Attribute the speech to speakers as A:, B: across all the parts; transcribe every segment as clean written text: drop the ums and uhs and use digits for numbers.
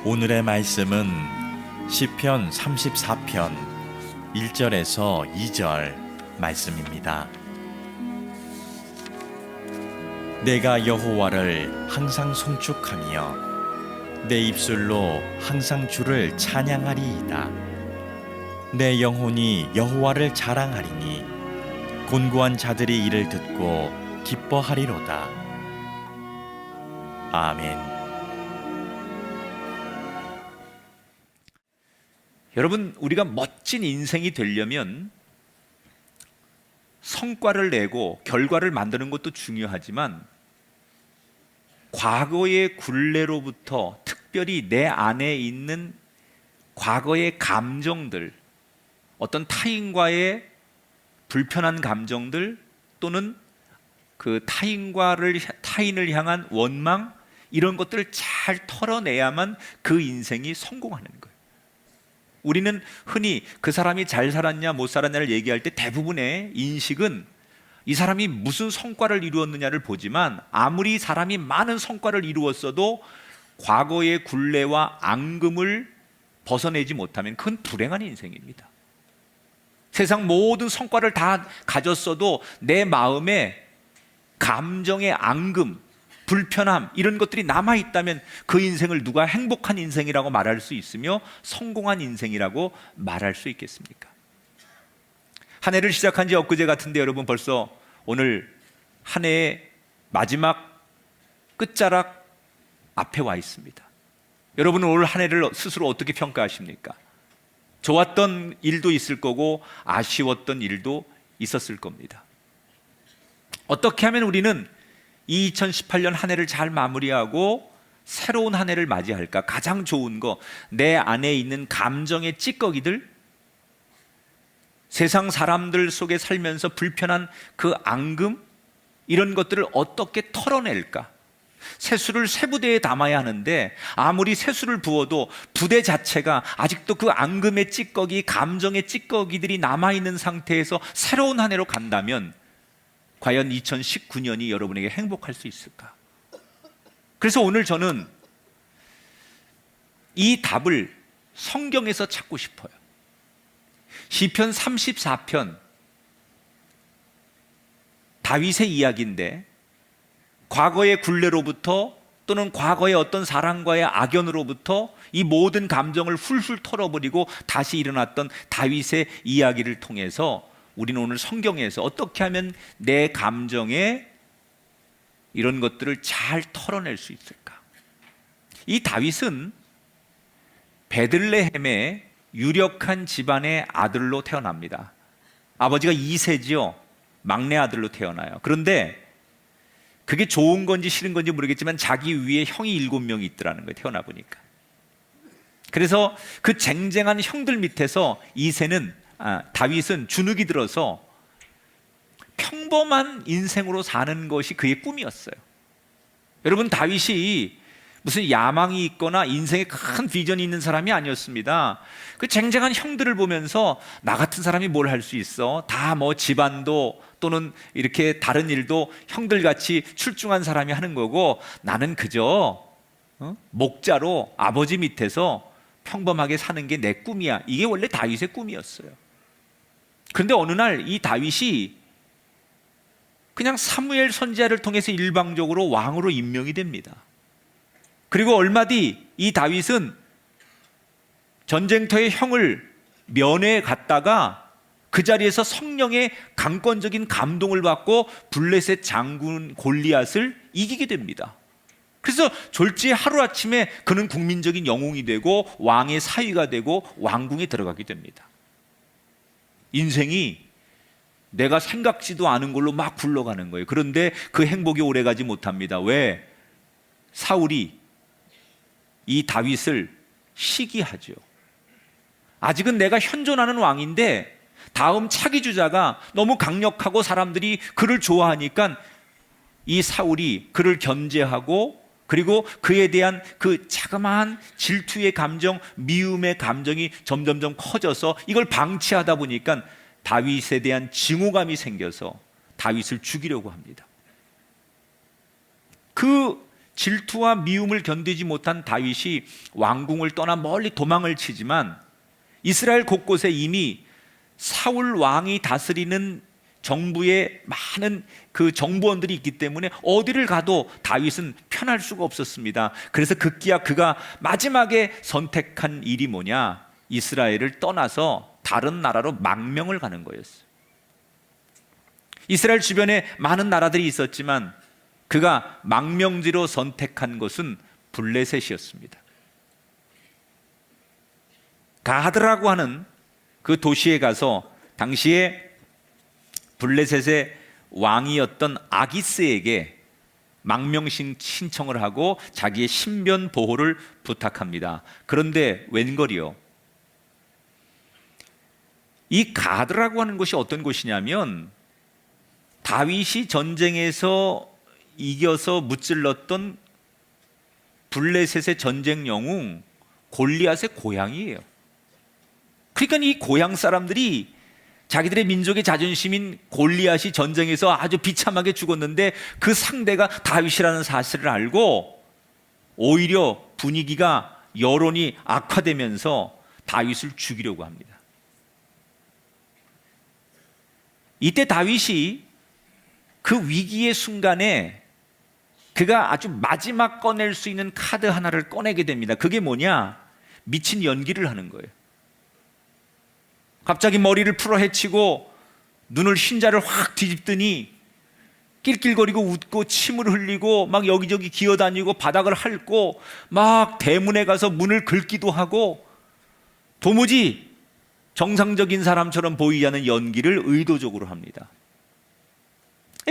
A: 오늘의 말씀은 시편 34편 1절에서 2절 말씀입니다. 내가 여호와를 항상 송축하며 내 입술로 항상 주를 찬양하리이다. 내 영혼이 여호와를 자랑하리니 곤고한 자들이 이를 듣고 기뻐하리로다. 아멘.
B: 여러분, 우리가 멋진 인생이 되려면 성과를 내고 결과를 만드는 것도 중요하지만 과거의 굴레로부터 특별히 내 안에 있는 과거의 감정들, 어떤 타인과의 불편한 감정들 또는 그 타인을 향한 원망, 이런 것들을 잘 털어내야만 그 인생이 성공하는 거예요. 우리는 흔히 그 사람이 잘 살았냐 못 살았냐를 얘기할 때 대부분의 인식은 이 사람이 무슨 성과를 이루었느냐를 보지만, 아무리 사람이 많은 성과를 이루었어도 과거의 굴레와 앙금을 벗어내지 못하면 그건 불행한 인생입니다. 세상 모든 성과를 다 가졌어도 내 마음에 감정의 앙금, 불편함, 이런 것들이 남아있다면 그 인생을 누가 행복한 인생이라고 말할 수 있으며 성공한 인생이라고 말할 수 있겠습니까? 한 해를 시작한 지 엊그제 같은데 여러분, 벌써 오늘 한 해의 마지막 끝자락 앞에 와 있습니다. 여러분은 올 한 해를 스스로 어떻게 평가하십니까? 좋았던 일도 있을 거고 아쉬웠던 일도 있었을 겁니다. 어떻게 하면 우리는 2018년 한 해를 잘 마무리하고 새로운 한 해를 맞이할까? 가장 좋은 거, 내 안에 있는 감정의 찌꺼기들, 세상 사람들 속에 살면서 불편한 그 앙금, 이런 것들을 어떻게 털어낼까? 세수를 새 부대에 담아야 하는데 아무리 세수를 부어도 부대 자체가 아직도 그 앙금의 찌꺼기, 감정의 찌꺼기들이 남아있는 상태에서 새로운 한 해로 간다면 과연 2019년이 여러분에게 행복할 수 있을까? 그래서 오늘 저는 이 답을 성경에서 찾고 싶어요. 시편 34편, 다윗의 이야기인데 과거의 굴레로부터 또는 과거의 어떤 사람과의 악연으로부터 이 모든 감정을 훌훌 털어버리고 다시 일어났던 다윗의 이야기를 통해서 우리는 오늘 성경에서 어떻게 하면 내 감정에 이런 것들을 잘 털어낼 수 있을까? 이 다윗은 베들레헴의 유력한 집안의 아들로 태어납니다. 아버지가 이새지요. 막내 아들로 태어나요. 그런데 그게 좋은 건지 싫은 건지 모르겠지만 자기 위에 형이 7명이 있더라는 거예요. 태어나 보니까. 그래서 그 쟁쟁한 형들 밑에서 다윗은 주눅이 들어서 평범한 인생으로 사는 것이 그의 꿈이었어요. 여러분, 다윗이 무슨 야망이 있거나 인생에 큰 비전이 있는 사람이 아니었습니다. 그 쟁쟁한 형들을 보면서 나 같은 사람이 뭘 할 수 있어? 다 뭐 집안도 또는 이렇게 다른 일도 형들같이 출중한 사람이 하는 거고 나는 그저 목자로 아버지 밑에서 평범하게 사는 게 내 꿈이야. 이게 원래 다윗의 꿈이었어요. 그런데 어느 날 이 다윗이 그냥 사무엘 선지자를 통해서 일방적으로 왕으로 임명이 됩니다. 그리고 얼마 뒤 이 다윗은 전쟁터의 형을 면회에 갔다가 그 자리에서 성령의 강권적인 감동을 받고 블레셋 장군 골리앗을 이기게 됩니다. 그래서 졸지에 하루아침에 그는 국민적인 영웅이 되고 왕의 사위가 되고 왕궁에 들어가게 됩니다. 인생이 내가 생각지도 않은 걸로 막 굴러가는 거예요. 그런데 그 행복이 오래가지 못합니다. 왜? 사울이 이 다윗을 시기하죠. 아직은 내가 현존하는 왕인데 다음 차기 주자가 너무 강력하고 사람들이 그를 좋아하니까 이 사울이 그를 견제하고 그리고 그에 대한 그 자그마한 질투의 감정, 미움의 감정이 점점점 커져서 이걸 방치하다 보니까 다윗에 대한 증오감이 생겨서 다윗을 죽이려고 합니다. 그 질투와 미움을 견디지 못한 다윗이 왕궁을 떠나 멀리 도망을 치지만 이스라엘 곳곳에 이미 사울 왕이 다스리는 정부의 많은 그 정보원들이 있기 때문에 어디를 가도 다윗은 편할 수가 없었습니다. 그래서 급기야 그가 마지막에 선택한 일이 뭐냐? 이스라엘을 떠나서 다른 나라로 망명을 가는 거였어요. 이스라엘 주변에 많은 나라들이 있었지만 그가 망명지로 선택한 것은 블레셋이었습니다. 가드라고 하는 그 도시에 가서 당시에 블레셋의 왕이었던 아기스에게 망명 신청을 하고 자기의 신변 보호를 부탁합니다. 그런데 웬걸이요? 이 가드라고 하는 곳이 어떤 곳이냐면 다윗이 전쟁에서 이겨서 무찔렀던 블레셋의 전쟁 영웅 골리앗의 고향이에요. 그러니까 이 고향 사람들이 자기들의 민족의 자존심인 골리앗이 전쟁에서 아주 비참하게 죽었는데 그 상대가 다윗이라는 사실을 알고 오히려 분위기가 여론이 악화되면서 다윗을 죽이려고 합니다. 이때 다윗이 그 위기의 순간에 그가 아주 마지막 꺼낼 수 있는 카드 하나를 꺼내게 됩니다. 그게 뭐냐? 미친 연기를 하는 거예요. 갑자기 머리를 풀어헤치고 눈을 흰자를 확 뒤집더니 낄낄거리고 웃고 침을 흘리고 막 여기저기 기어다니고 바닥을 핥고 막 대문에 가서 문을 긁기도 하고 도무지 정상적인 사람처럼 보이지 않는 연기를 의도적으로 합니다.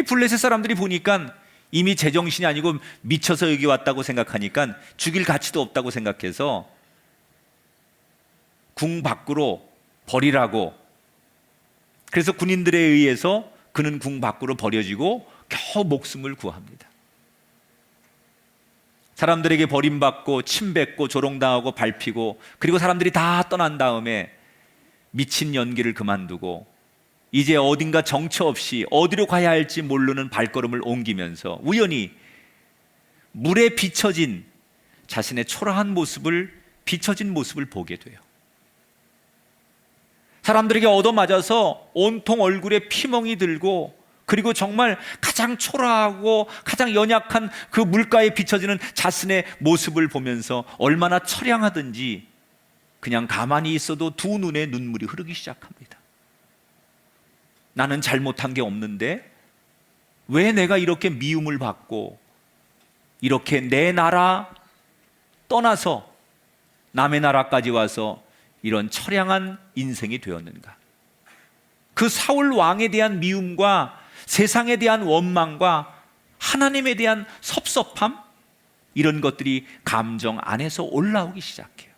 B: 블레셋 사람들이 보니까 이미 제정신이 아니고 미쳐서 여기 왔다고 생각하니까 죽일 가치도 없다고 생각해서 궁 밖으로 버리라고, 그래서 군인들에 의해서 그는 궁 밖으로 버려지고 겨우 목숨을 구합니다. 사람들에게 버림받고 침뱉고 조롱당하고 밟히고 그리고 사람들이 다 떠난 다음에 미친 연기를 그만두고 이제 어딘가 정처 없이 어디로 가야 할지 모르는 발걸음을 옮기면서 우연히 물에 비춰진 자신의 초라한 모습을, 비춰진 모습을 보게 돼요. 사람들에게 얻어맞아서 온통 얼굴에 피멍이 들고 그리고 정말 가장 초라하고 가장 연약한 그 물가에 비춰지는 자신의 모습을 보면서 얼마나 처량하든지 그냥 가만히 있어도 두 눈에 눈물이 흐르기 시작합니다. 나는 잘못한 게 없는데 왜 내가 이렇게 미움을 받고 이렇게 내 나라 떠나서 남의 나라까지 와서 이런 처량한 인생이 되었는가? 그 사울 왕에 대한 미움과 세상에 대한 원망과 하나님에 대한 섭섭함, 이런 것들이 감정 안에서 올라오기 시작해요.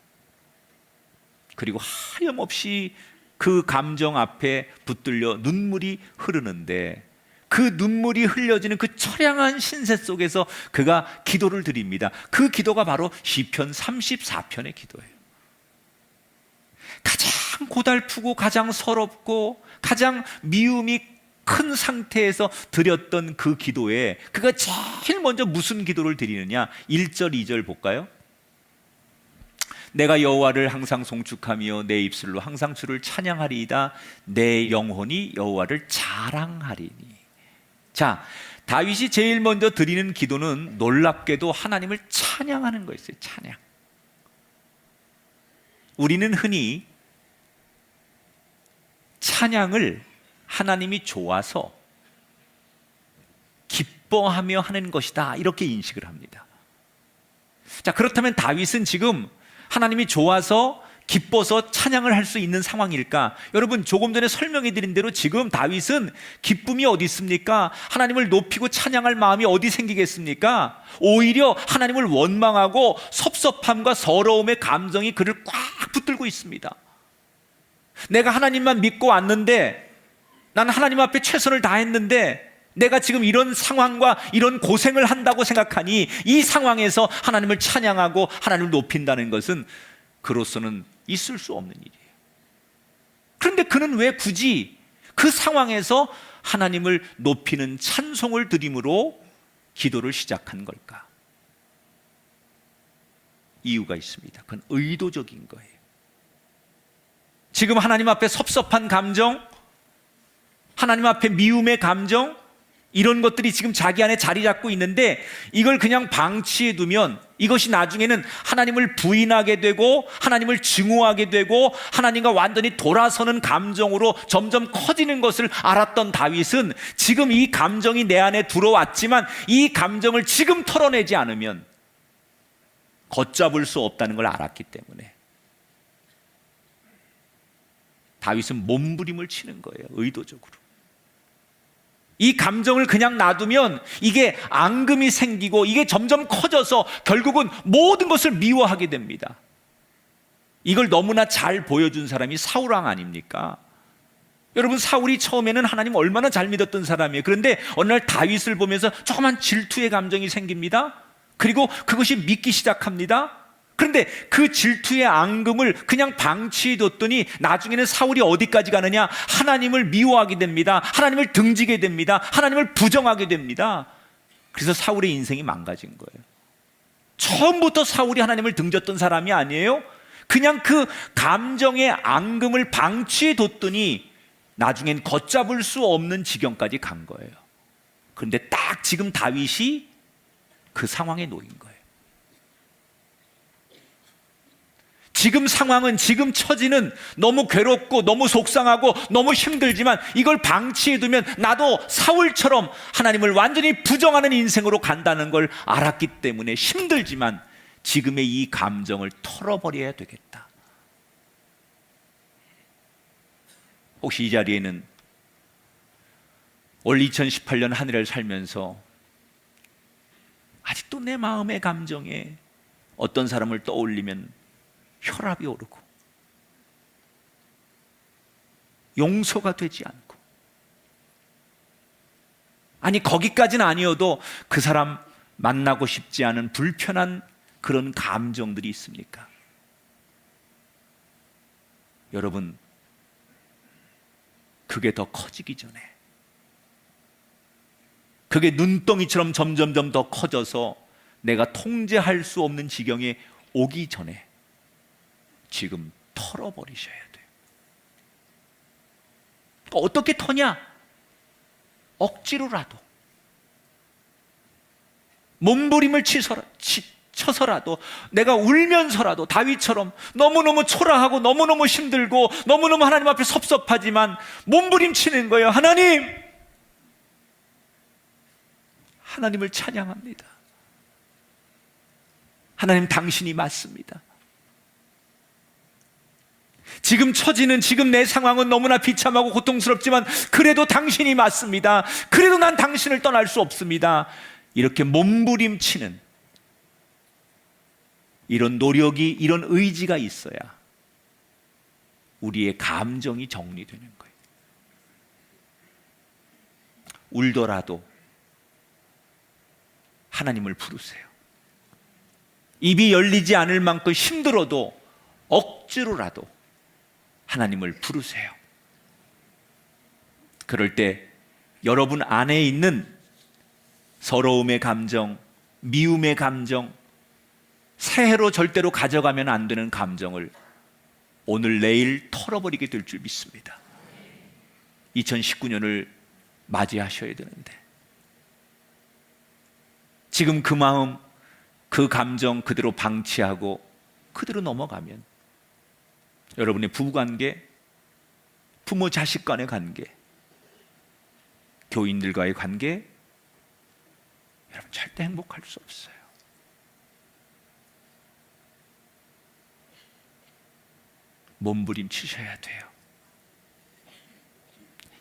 B: 그리고 하염없이 그 감정 앞에 붙들려 눈물이 흐르는데 그 눈물이 흘려지는 그 처량한 신세 속에서 그가 기도를 드립니다. 그 기도가 바로 시편 34편의 기도예요. 가장 고달프고 가장 서럽고 가장 미움이 큰 상태에서 드렸던 그 기도에 그가 제일 먼저 무슨 기도를 드리느냐? 1절 2절 볼까요? 내가 여호와를 항상 송축하며 내 입술로 항상 주를 찬양하리이다. 내 영혼이 여호와를 자랑하리니. 자, 다윗이 제일 먼저 드리는 기도는 놀랍게도 하나님을 찬양하는 거였어요. 찬양. 우리는 흔히 찬양을 하나님이 좋아서 기뻐하며 하는 것이다, 이렇게 인식을 합니다. 자, 그렇다면 다윗은 지금 하나님이 좋아서 기뻐서 찬양을 할 수 있는 상황일까? 여러분, 조금 전에 설명해 드린 대로 지금 다윗은 기쁨이 어디 있습니까? 하나님을 높이고 찬양할 마음이 어디 생기겠습니까? 오히려 하나님을 원망하고 섭섭함과 서러움의 감정이 그를 꽉 붙들고 있습니다. 내가 하나님만 믿고 왔는데, 난 하나님 앞에 최선을 다했는데 내가 지금 이런 상황과 이런 고생을 한다고 생각하니 이 상황에서 하나님을 찬양하고 하나님을 높인다는 것은 그로서는 있을 수 없는 일이에요. 그런데 그는 왜 굳이 그 상황에서 하나님을 높이는 찬송을 드림으로 기도를 시작한 걸까? 이유가 있습니다. 그건 의도적인 거예요. 지금 하나님 앞에 섭섭한 감정, 하나님 앞에 미움의 감정, 이런 것들이 지금 자기 안에 자리 잡고 있는데 이걸 그냥 방치해 두면 이것이 나중에는 하나님을 부인하게 되고 하나님을 증오하게 되고 하나님과 완전히 돌아서는 감정으로 점점 커지는 것을 알았던 다윗은 지금 이 감정이 내 안에 들어왔지만 이 감정을 지금 털어내지 않으면 걷잡을 수 없다는 걸 알았기 때문에 다윗은 몸부림을 치는 거예요. 의도적으로. 이 감정을 그냥 놔두면 이게 앙금이 생기고 이게 점점 커져서 결국은 모든 것을 미워하게 됩니다. 이걸 너무나 잘 보여준 사람이 사울 왕 아닙니까? 여러분, 사울이 처음에는 하나님 얼마나 잘 믿었던 사람이에요. 그런데 어느 날 다윗을 보면서 조그만 질투의 감정이 생깁니다. 그리고 그것이 믿기 시작합니다. 그런데 그 질투의 앙금을 그냥 방치해뒀더니 나중에는 사울이 어디까지 가느냐? 하나님을 미워하게 됩니다. 하나님을 등지게 됩니다. 하나님을 부정하게 됩니다. 그래서 사울의 인생이 망가진 거예요. 처음부터 사울이 하나님을 등졌던 사람이 아니에요. 그냥 그 감정의 앙금을 방치해뒀더니 나중엔 걷잡을 수 없는 지경까지 간 거예요. 그런데 딱 지금 다윗이 그 상황에 놓인 거예요. 지금 상황은, 지금 처지는 너무 괴롭고 너무 속상하고 너무 힘들지만 이걸 방치해두면 나도 사울처럼 하나님을 완전히 부정하는 인생으로 간다는 걸 알았기 때문에 힘들지만 지금의 이 감정을 털어버려야 되겠다. 혹시 이 자리에는 올 2018년 한 해를 살면서 아직도 내 마음의 감정에 어떤 사람을 떠올리면 혈압이 오르고 용서가 되지 않고, 아니 거기까지는 아니어도 그 사람 만나고 싶지 않은 불편한 그런 감정들이 있습니까? 여러분, 그게 더 커지기 전에, 그게 눈덩이처럼 점점점 더 커져서 내가 통제할 수 없는 지경에 오기 전에 지금 털어버리셔야 돼요. 어떻게 터냐? 억지로라도, 몸부림을 쳐서라도, 내가 울면서라도, 다윗처럼 너무너무 초라하고 너무너무 힘들고 너무너무 하나님 앞에 섭섭하지만 몸부림치는 거예요. 하나님을 찬양합니다. 하나님, 당신이 맞습니다. 지금 처지는, 지금 내 상황은 너무나 비참하고 고통스럽지만 그래도 당신이 맞습니다. 그래도 난 당신을 떠날 수 없습니다. 이렇게 몸부림치는 이런 노력이, 이런 의지가 있어야 우리의 감정이 정리되는 거예요. 울더라도 하나님을 부르세요. 입이 열리지 않을 만큼 힘들어도 억지로라도 하나님을 부르세요. 그럴 때 여러분 안에 있는 서러움의 감정, 미움의 감정, 새해로 절대로 가져가면 안 되는 감정을 오늘 내일 털어버리게 될 줄 믿습니다. 2019년을 맞이하셔야 되는데 지금 그 마음, 그 감정 그대로 방치하고 그대로 넘어가면 여러분의 부부관계, 부모 자식 간의 관계, 교인들과의 관계, 여러분 절대 행복할 수 없어요. 몸부림치셔야 돼요.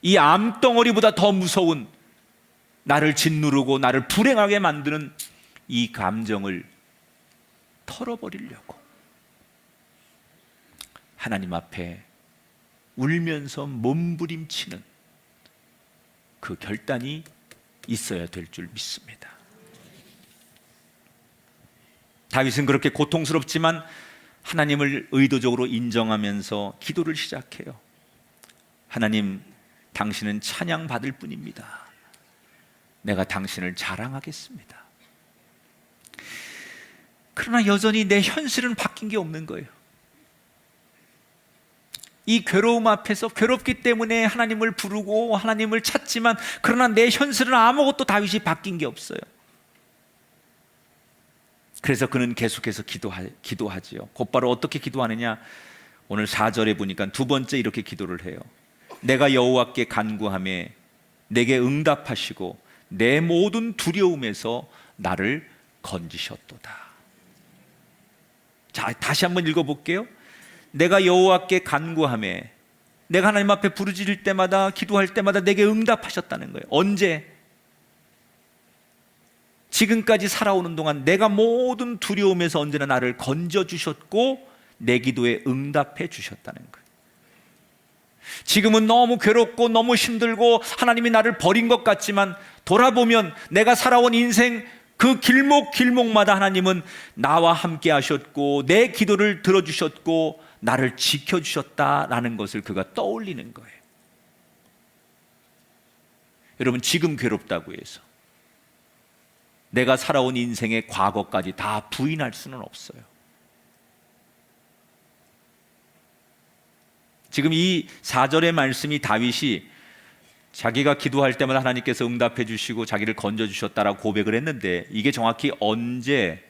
B: 이 암덩어리보다 더 무서운, 나를 짓누르고 나를 불행하게 만드는 이 감정을 털어버리려고 하나님 앞에 울면서 몸부림치는 그 결단이 있어야 될 줄 믿습니다. 다윗은 그렇게 고통스럽지만 하나님을 의도적으로 인정하면서 기도를 시작해요. 하나님, 당신은 찬양받을 뿐입니다. 내가 당신을 자랑하겠습니다. 그러나 여전히 내 현실은 바뀐 게 없는 거예요. 이 괴로움 앞에서 괴롭기 때문에 하나님을 부르고 하나님을 찾지만, 그러나 내 현실은 아무것도 다윗이 바뀐 게 없어요. 그래서 그는 계속해서 기도하지요. 곧바로 어떻게 기도하느냐? 오늘 4절에 보니까 두 번째 이렇게 기도를 해요. 내가 여호와께 간구하매 내게 응답하시고 내 모든 두려움에서 나를 건지셨도다. 자, 다시 한번 읽어볼게요. 내가 여호와께 간구하매, 내가 하나님 앞에 부르짖을 때마다, 기도할 때마다 내게 응답하셨다는 거예요. 언제? 지금까지 살아오는 동안 내가 모든 두려움에서 언제나 나를 건져주셨고 내 기도에 응답해 주셨다는 거예요. 지금은 너무 괴롭고 너무 힘들고 하나님이 나를 버린 것 같지만, 돌아보면 내가 살아온 인생 그 길목길목마다 하나님은 나와 함께 하셨고 내 기도를 들어주셨고 나를 지켜주셨다라는 것을 그가 떠올리는 거예요. 여러분, 지금 괴롭다고 해서 내가 살아온 인생의 과거까지 다 부인할 수는 없어요. 지금 이 4절의 말씀이 다윗이 자기가 기도할 때마다 하나님께서 응답해 주시고 자기를 건져주셨다라고 고백을 했는데, 이게 정확히 언제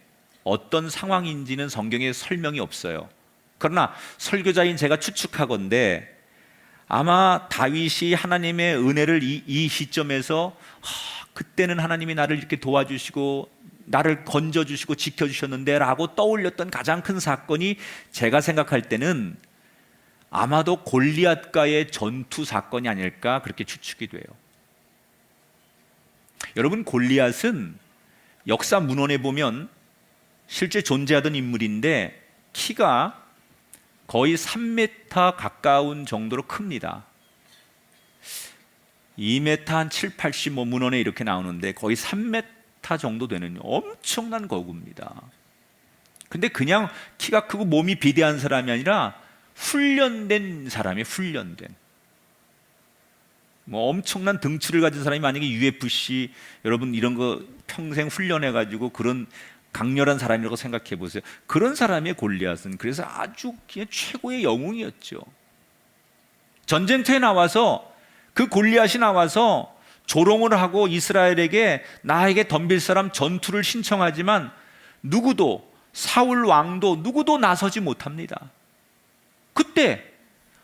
B: 어떤 상황인지는 성경에 설명이 없어요. 그러나 설교자인 제가 추측하건대 아마 다윗이 하나님의 은혜를 이 시점에서 그때는 하나님이 나를 이렇게 도와주시고 나를 건져주시고 지켜주셨는데 라고 떠올렸던 가장 큰 사건이, 제가 생각할 때는 아마도 골리앗과의 전투 사건이 아닐까 그렇게 추측이 돼요. 여러분, 골리앗은 역사 문헌에 보면 실제 존재하던 인물인데 키가 거의 3m 가까운 정도로 큽니다. 2m 한 7, 80 문헌에 이렇게 나오는데 거의 3m 정도 되는 엄청난 거구입니다. 근데 그냥 키가 크고 몸이 비대한 사람이 아니라 훈련된 사람이, 훈련된, 뭐 엄청난 등치를 가진 사람이, 만약에 UFC 여러분 이런 거 평생 훈련해가지고 그런 강렬한 사람이라고 생각해 보세요. 그런 사람의 골리앗은 그래서 아주 그냥 최고의 영웅이었죠. 전쟁터에 나와서 그 골리앗이 나와서 조롱을 하고 이스라엘에게 나에게 덤빌 사람 전투를 신청하지만 누구도, 사울 왕도 누구도 나서지 못합니다. 그때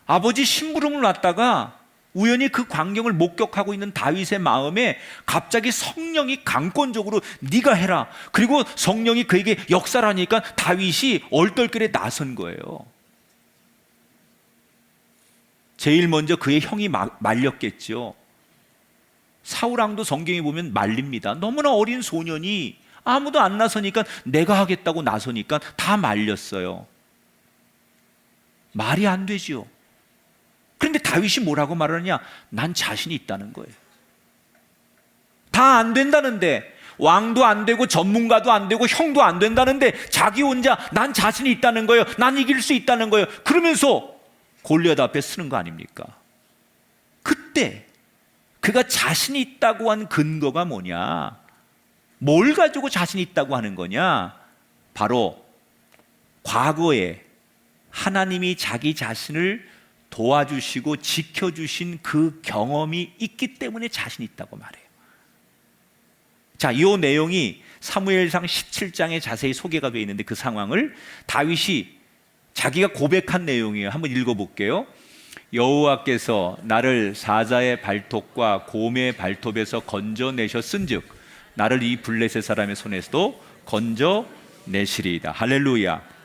B: 아버지 심부름을 놨다가 우연히 그 광경을 목격하고 있는 다윗의 마음에 갑자기 성령이 강권적으로 네가 해라, 그리고 성령이 그에게 역사라니까 다윗이 얼떨결에 나선 거예요. 제일 먼저 그의 형이 말렸겠죠. 사울왕도 성경에 보면 말립니다. 너무나 어린 소년이 아무도 안 나서니까 내가 하겠다고 나서니까 다 말렸어요. 말이 안 되지요. 그런데 다윗이 뭐라고 말하느냐? 난 자신이 있다는 거예요. 다 안 된다는데, 왕도 안 되고 전문가도 안 되고 형도 안 된다는데 자기 혼자 난 자신이 있다는 거예요. 난 이길 수 있다는 거예요. 그러면서 골리앗 앞에 서는 거 아닙니까? 그때 그가 자신이 있다고 한 근거가 뭐냐? 뭘 가지고 자신이 있다고 하는 거냐? 바로 과거에 하나님이 자기 자신을 도와주시고 지켜주신 그 경험이 있기 때문에 자신이 있다고 말해요. 자, 이 내용이 사무엘상 17장에 자세히 소개가 되어 있는데 그 상황을 다윗이 자기가 고백한 내용이에요. 한번 읽어볼게요. 여호와께서 나를 사자의 발톱과 곰의 발톱에서 건져내셨은즉 나를 이 블레셋 사람의 손에서도 건져내시리이다. 할렐루야.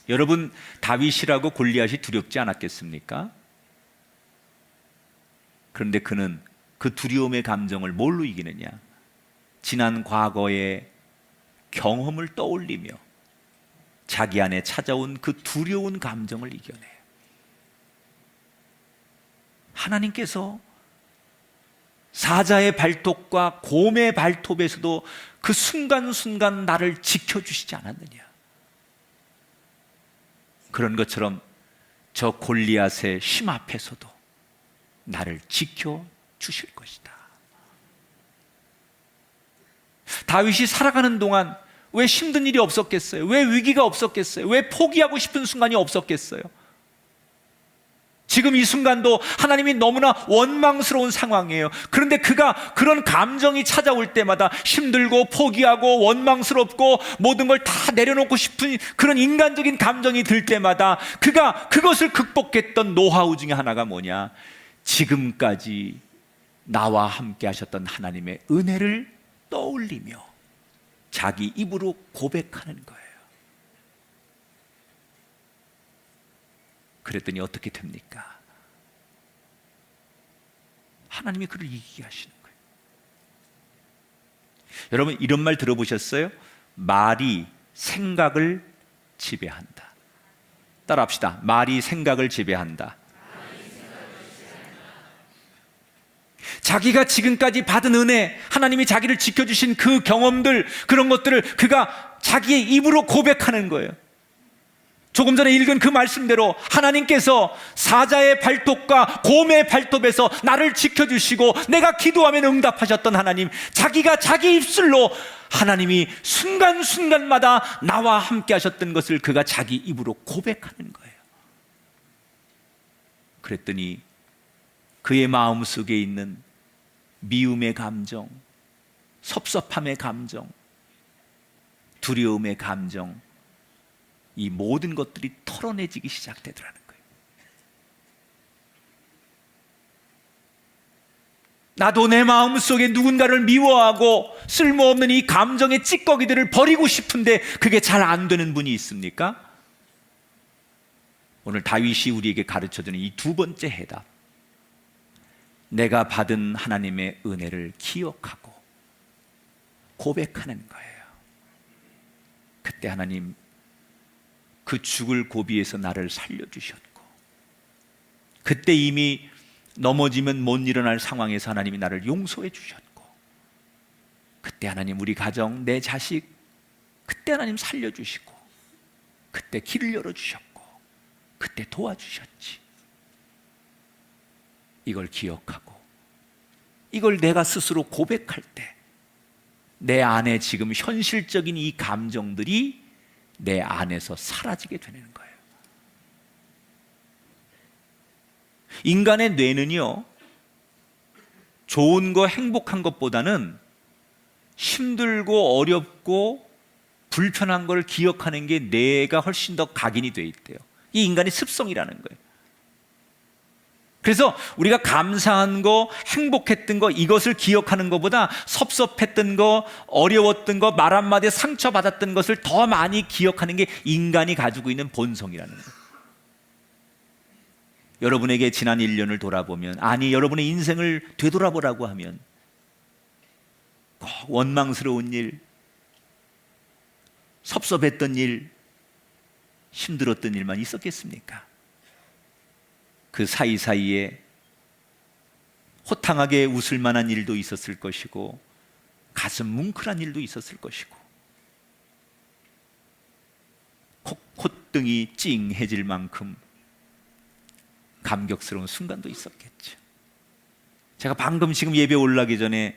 B: 여러분, 다윗이라고 골리앗이 두렵지 않았겠습니까? 그런데 그는 그 두려움의 감정을 뭘로 이기느냐? 지난 과거의 경험을 떠올리며 자기 안에 찾아온 그 두려운 감정을 이겨내요. 하나님께서 사자의 발톱과 곰의 발톱에서도 그 순간순간 나를 지켜주시지 않았느냐. 그런 것처럼 저 골리앗의 힘 앞에서도 나를 지켜주실 것이다. 다윗이 살아가는 동안 왜 힘든 일이 없었겠어요? 왜 위기가 없었겠어요? 왜 포기하고 싶은 순간이 없었겠어요? 지금 이 순간도 하나님이 너무나 원망스러운 상황이에요. 그런데 그가 그런 감정이 찾아올 때마다 힘들고 포기하고 원망스럽고 모든 걸 다 내려놓고 싶은 그런 인간적인 감정이 들 때마다 그가 그것을 극복했던 노하우 중에 하나가 뭐냐? 지금까지 나와 함께 하셨던 하나님의 은혜를 떠올리며 자기 입으로 고백하는 거예요. 그랬더니 어떻게 됩니까? 하나님이 그를 이기게 하시는 거예요. 여러분 이런 말 들어보셨어요? 말이 생각을 지배한다. 따라합시다. 말이 생각을 지배한다. 자기가 지금까지 받은 은혜, 하나님이 자기를 지켜주신 그 경험들, 그런 것들을 그가 자기의 입으로 고백하는 거예요. 조금 전에 읽은 그 말씀대로 하나님께서 사자의 발톱과 곰의 발톱에서 나를 지켜주시고 내가 기도하면 응답하셨던 하나님, 자기가 자기 입술로 하나님이 순간순간마다 나와 함께 하셨던 것을 그가 자기 입으로 고백하는 거예요. 그랬더니 그의 마음속에 있는 미움의 감정, 섭섭함의 감정, 두려움의 감정, 이 모든 것들이 털어내지기 시작되더라는 거예요. 나도 내 마음속에 누군가를 미워하고 쓸모없는 이 감정의 찌꺼기들을 버리고 싶은데 그게 잘 안 되는 분이 있습니까? 오늘 다윗이 우리에게 가르쳐주는 이 두 번째 해답, 내가 받은 하나님의 은혜를 기억하고 고백하는 거예요. 그때 하나님 그 죽을 고비에서 나를 살려주셨고, 그때 이미 넘어지면 못 일어날 상황에서 하나님이 나를 용서해 주셨고, 그때 하나님 우리 가정, 내 자식, 그때 하나님 살려주시고, 그때 길을 열어주셨고, 그때 도와주셨지. 이걸 기억하고 이걸 내가 스스로 고백할 때 내 안에 지금 현실적인 이 감정들이 내 안에서 사라지게 되는 거예요. 인간의 뇌는요, 좋은 거 행복한 것보다는 힘들고 어렵고 불편한 걸 기억하는 게 뇌가 훨씬 더 각인이 돼 있대요. 이 인간의 습성이라는 거예요. 그래서 우리가 감사한 거, 행복했던 거, 이것을 기억하는 것보다 섭섭했던 거, 어려웠던 거, 말 한마디에 상처받았던 것을 더 많이 기억하는 게 인간이 가지고 있는 본성이라는 거예요. 여러분에게 지난 1년을 돌아보면, 아니 여러분의 인생을 되돌아보라고 하면 꼭 원망스러운 일, 섭섭했던 일, 힘들었던 일만 있었겠습니까? 그 사이사이에 호탕하게 웃을 만한 일도 있었을 것이고, 가슴 뭉클한 일도 있었을 것이고, 콧등이 찡해질 만큼 감격스러운 순간도 있었겠죠. 제가 방금 지금 예배 올라가기 전에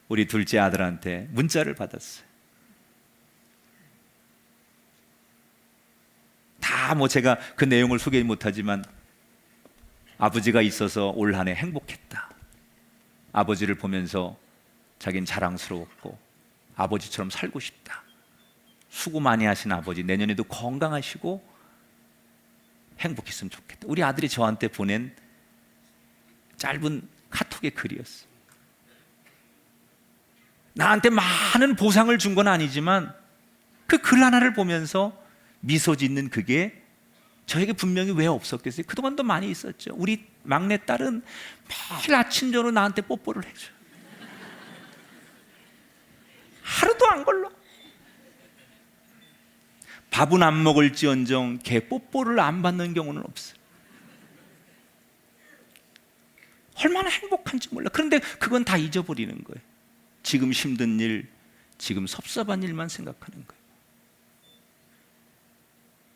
B: 우리 둘째 아들한테 문자를 받았어요. 다 뭐 제가 그 내용을 소개 못하지만 아버지가 있어서 올 한 해 행복했다. 아버지를 보면서 자기는 자랑스러웠고 아버지처럼 살고 싶다. 수고 많이 하신 아버지, 내년에도 건강하시고 행복했으면 좋겠다. 우리 아들이 저한테 보낸 짧은 카톡의 글이었어요. 나한테 많은 보상을 준 건 아니지만 그 글 하나를 보면서 미소 짓는 그게 저에게 분명히 왜 없었겠어요? 그동안도 많이 있었죠. 우리 막내딸은 매일 아침 저녁 나한테 뽀뽀를 해줘요. 하루도 안 걸러. 밥은 안 먹을지언정 걔 뽀뽀를 안 받는 경우는 없어요. 얼마나 행복한지 몰라. 그런데 그건 다 잊어버리는 거예요. 지금 힘든 일, 지금 섭섭한 일만 생각하는 거예요.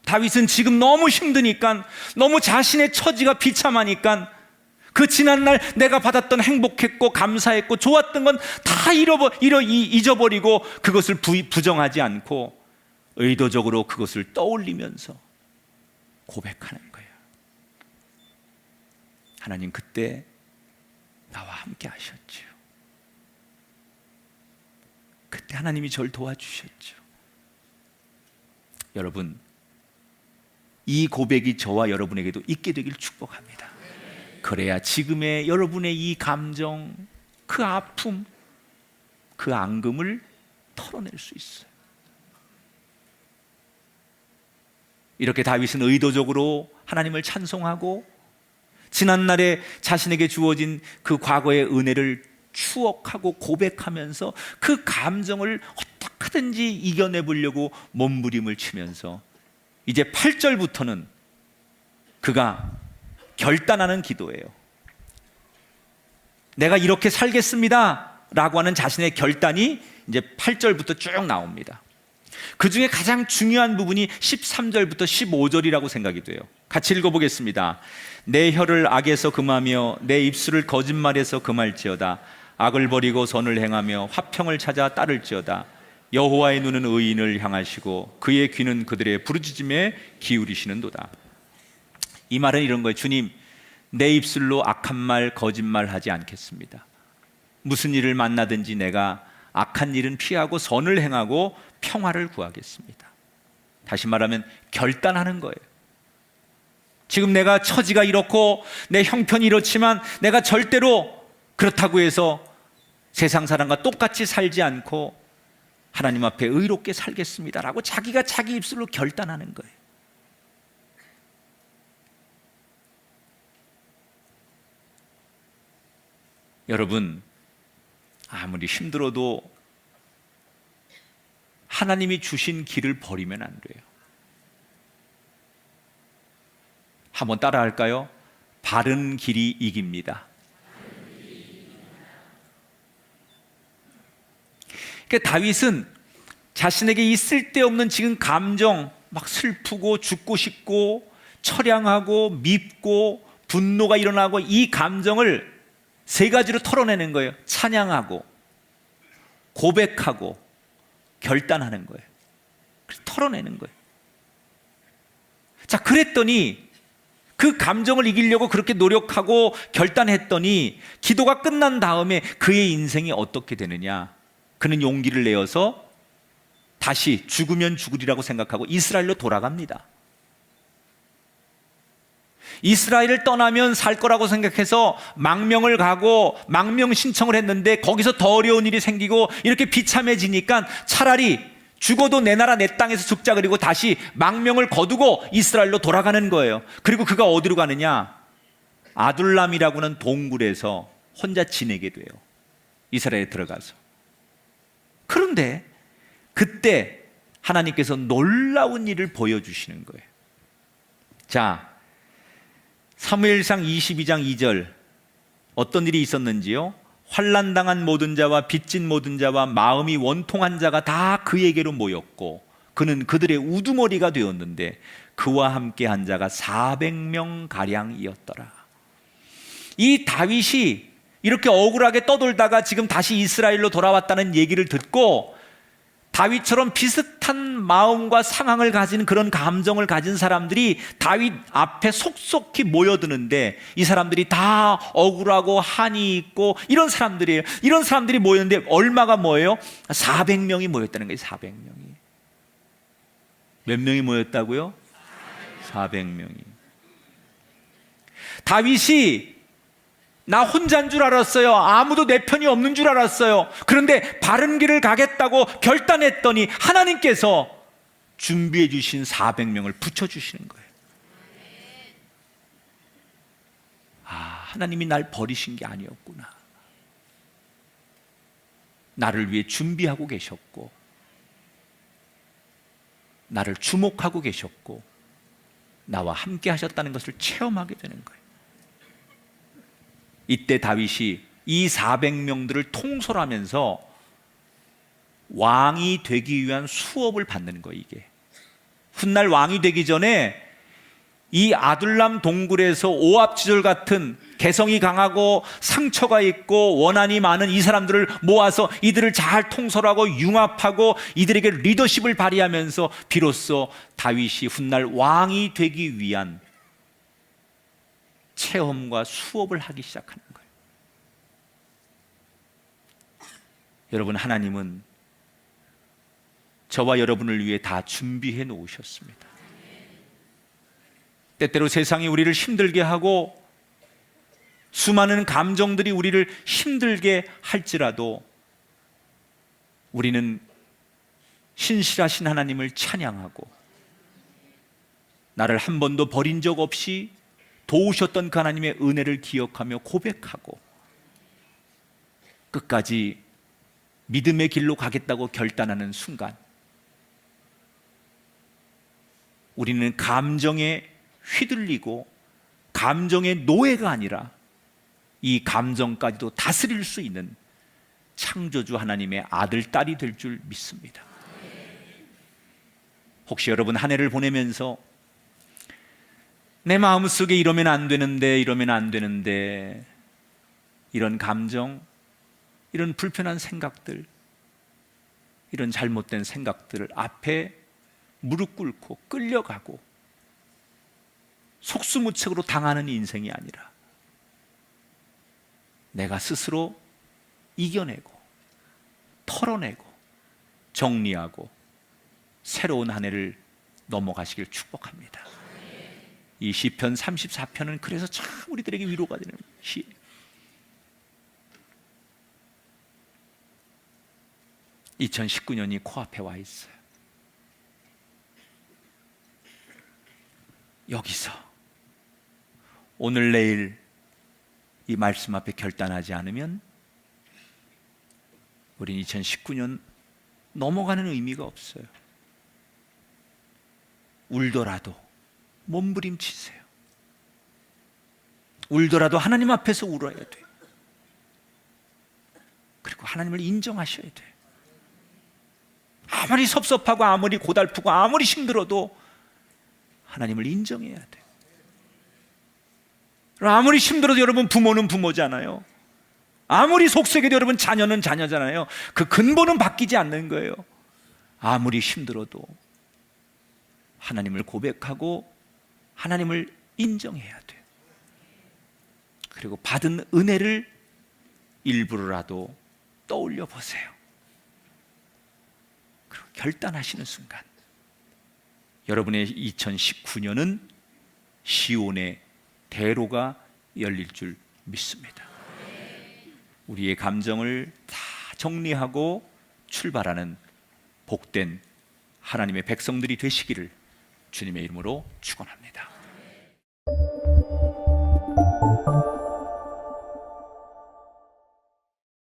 B: 다윗은 지금 너무 힘드니까, 너무 자신의 처지가 비참하니까 그 지난날 내가 받았던 행복했고 감사했고 좋았던 건 다 잊어버리고 그것을 부정하지 않고 의도적으로 그것을 떠올리면서 고백하는 거예요. 하나님, 그때 나와 함께 하셨죠. 그때 하나님이 저를 도와주셨죠. 여러분, 이 고백이 저와 여러분에게도 있게 되길 축복합니다. 그래야 지금의 여러분의 이 감정, 그 아픔, 그 앙금을 털어낼 수 있어요. 이렇게 다윗은 의도적으로 하나님을 찬송하고 지난날에 자신에게 주어진 그 과거의 은혜를 추억하고 고백하면서 그 감정을 어떻게든지 이겨내 보려고 몸부림을 치면서 이제 8절부터는 그가 결단하는 기도예요. 내가 이렇게 살겠습니다 라고 하는 자신의 결단이 이제 8절부터 쭉 나옵니다. 그 중에 가장 중요한 부분이 13절부터 15절이라고 생각이 돼요. 같이 읽어보겠습니다. 내 혀를 악에서 금하며 내 입술을 거짓말에서 금할지어다. 악을 버리고 선을 행하며 화평을 찾아 따를지어다. 여호와의 눈은 의인을 향하시고 그의 귀는 그들의 부르짖음에 기울이시는도다. 이 말은 이런 거예요. 주님, 내 입술로 악한 말, 거짓말 하지 않겠습니다. 무슨 일을 만나든지 내가 악한 일은 피하고 선을 행하고 평화를 구하겠습니다. 다시 말하면 결단하는 거예요. 지금 내가 처지가 이렇고 내 형편이 이렇지만 내가 절대로 그렇다고 해서 세상 사람과 똑같이 살지 않고 하나님 앞에 의롭게 살겠습니다라고 자기가 자기 입술로 결단하는 거예요. 여러분, 아무리 힘들어도 하나님이 주신 길을 버리면 안 돼요. 한번 따라 할까요? 바른 길이 이깁니다. 그러니까 다윗은 자신에게 이 쓸데없는 지금 감정, 막 슬프고 죽고 싶고 처량하고 밉고 분노가 일어나고 이 감정을 세 가지로 털어내는 거예요. 찬양하고 고백하고 결단하는 거예요. 그래서 털어내는 거예요. 자, 그랬더니 그 감정을 이기려고 그렇게 노력하고 결단했더니 기도가 끝난 다음에 그의 인생이 어떻게 되느냐? 그는 용기를 내어서 다시 죽으면 죽으리라고 생각하고 이스라엘로 돌아갑니다. 이스라엘을 떠나면 살 거라고 생각해서 망명을 가고 망명 신청을 했는데 거기서 더 어려운 일이 생기고 이렇게 비참해지니까 차라리 죽어도 내 나라 내 땅에서 죽자 그리고 다시 망명을 거두고 이스라엘로 돌아가는 거예요. 그리고 그가 어디로 가느냐? 아둘람이라고 하는 동굴에서 혼자 지내게 돼요. 이스라엘에 들어가서. 그런데 그때 하나님께서 놀라운 일을 보여주시는 거예요. 자, 사무엘상 22장 2절 어떤 일이 있었는지요? 환난당한 모든 자와 빚진 모든 자와 마음이 원통한 자가 다 그에게로 모였고 그는 그들의 우두머리가 되었는데 그와 함께 한 자가 400명 가량이었더라. 이 다윗이 이렇게 억울하게 떠돌다가 지금 다시 이스라엘로 돌아왔다는 얘기를 듣고 다윗처럼 비슷한 마음과 상황을 가진 그런 감정을 가진 사람들이 다윗 앞에 속속히 모여드는데 이 사람들이 다 억울하고 한이 있고 이런 사람들이에요. 이런 사람들이 모였는데 얼마가 뭐예요? 400명이 모였다는 거예요. 400명이. 몇 명이 모였다고요? 400명이. 다윗이 나 혼자인 줄 알았어요. 아무도 내 편이 없는 줄 알았어요. 그런데 바른 길을 가겠다고 결단했더니 하나님께서 준비해 주신 400명을 붙여주시는 거예요. 아, 하나님이 날 버리신 게 아니었구나. 나를 위해 준비하고 계셨고 나를 주목하고 계셨고 나와 함께 하셨다는 것을 체험하게 되는 거예요. 이때 다윗이 이 400명들을 통솔하면서 왕이 되기 위한 수업을 받는 거예요. 이게 훗날 왕이 되기 전에 이 아둘람 동굴에서 오합지졸 같은 개성이 강하고 상처가 있고 원한이 많은 이 사람들을 모아서 이들을 잘 통솔하고 융합하고 이들에게 리더십을 발휘하면서 비로소 다윗이 훗날 왕이 되기 위한 체험과 수업을 하기 시작하는 거예요. 여러분, 하나님은 저와 여러분을 위해 다 준비해 놓으셨습니다. 때때로 세상이 우리를 힘들게 하고 수많은 감정들이 우리를 힘들게 할지라도 우리는 신실하신 하나님을 찬양하고 나를 한 번도 버린 적 없이 도우셨던 그 하나님의 은혜를 기억하며 고백하고 끝까지 믿음의 길로 가겠다고 결단하는 순간 우리는 감정에 휘둘리고 감정의 노예가 아니라 이 감정까지도 다스릴 수 있는 창조주 하나님의 아들, 딸이 될 줄 믿습니다. 혹시 여러분 한 해를 보내면서 내 마음속에 이러면 안 되는데 이런 감정, 이런 불편한 생각들, 이런 잘못된 생각들을 앞에 무릎 꿇고 끌려가고 속수무책으로 당하는 인생이 아니라 내가 스스로 이겨내고 털어내고 정리하고 새로운 한 해를 넘어가시길 축복합니다. 이 시편 34편은 그래서 참 우리들에게 위로가 되는 시예요. (2019년이) 코앞에 와 있어요. 여기서 오늘 내일 이 말씀 앞에 결단하지 않으면 우린 2019년 넘어가는 의미가 없어요. 울더라도 몸부림치세요. 울더라도 하나님 앞에서 울어야 돼요. 그리고 하나님을 인정하셔야 돼요. 아무리 섭섭하고 아무리 고달프고 아무리 힘들어도 하나님을 인정해야 돼요. 아무리 힘들어도 여러분 부모는 부모잖아요. 아무리 속썩여도 여러분 자녀는 자녀잖아요. 그 근본은 바뀌지 않는 거예요. 아무리 힘들어도 하나님을 고백하고 하나님을 인정해야 돼요. 그리고 받은 은혜를 일부러라도 떠올려 보세요. 그리고 결단하시는 순간 여러분의 2019년은 시온의 대로가 열릴 줄 믿습니다. 우리의 감정을 다 정리하고 출발하는 복된 하나님의 백성들이 되시기를 주님의 이름으로 축원합니다.